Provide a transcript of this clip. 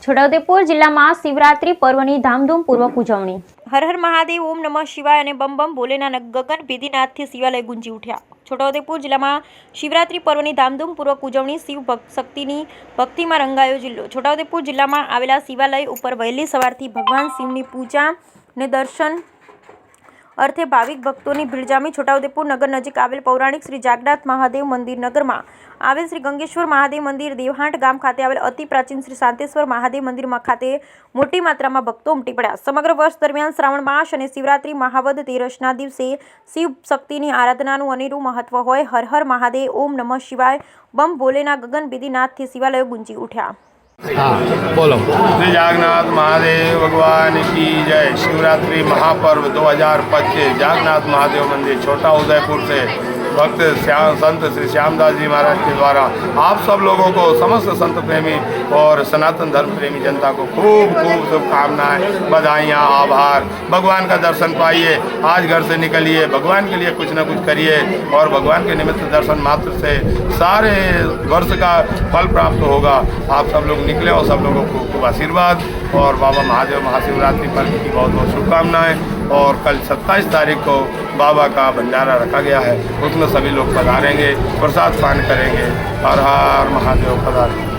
છોટાઉદેપુર જિલ્લામાં શિવરાત્રી પર્વની ધામધૂમપૂર્વક ઉજવણી। હર હર મહાદેવ, ઓમ નમઃ શિવાય અને બમ બમ ભોલેના ગગન ભેદીનાથથી શિવાલય ગુંજી ઉઠ્યા। છોટાઉદેપુર જિલ્લામાં શિવરાત્રી પર્વની ધામધૂમપૂર્વક ઉજવણી। શિવ શક્તિની ભક્તિમાં રંગાયો જિલ્લો। છોટાઉદેપુર જિલ્લામાં આવેલા શિવાલય ઉપર વહેલી સવારથી ભગવાન શિવની પૂજા અને દર્શન અર્થે ભાવિક ભક્તોની ભીડ જામી। છોટાઉદેપુર નગર નજીક આવેલ પૌરાણિક શ્રી જાગનાથ મહાદેવ મંદિર, નગરમાં આવેલ શ્રી ગંગેશ્વર મહાદેવ મંદિર, દેવહાંટ ગામ ખાતે આવેલ અતિ પ્રાચીન શ્રી શાંતેશ્વર મહાદેવ મંદિર ખાતે મોટી માત્રામાં ભક્તો ઉમટી પડ્યા। સમગ્ર વર્ષ દરમિયાન શ્રાવણ માસ અને શિવરાત્રી મહાવદ તેરસના દિવસે શિવ શક્તિની આરાધનાનું અનેરું મહત્વ હોય। હર હર મહાદેવ, ઓમ નમઃ શિવાય, બમ ભોલેના ગગન ભેદીનાથથી શિવાલયો ગુંજી ઉઠ્યા। हाँ बोलो। श्री जागन्नाथ महादेव भगवान की जय। शिवरात्रि महापर्व 2025 जागन्नाथ महादेव मंदिर छोटा उदयपुर से भक्त संत श्री श्यामदास जी महाराज के द्वारा आप सब लोगों को, समस्त संत प्रेमी और सनातन धर्म प्रेमी जनता को खूब खूब शुभकामनाएं, बधाइयाँ, आभार। भगवान का दर्शन पाइए, आज घर से निकलिए, भगवान के लिए कुछ न कुछ करिए और भगवान के निमित्त दर्शन मात्र से सारे वर्ष का फल प्राप्त होगा। आप सब लोग निकले और सब लोगों को खूब आशीर्वाद और बाबा महादेव महाशिवरात्रि पर्व की बहुत बहुत शुभकामनाएं। और कल 27 तारीख को बाबा का भंडारा रखा गया है, उसमें सभी लोग पधारेंगे, प्रसाद पान करेंगे। हर हर महादेव पधारेंगे।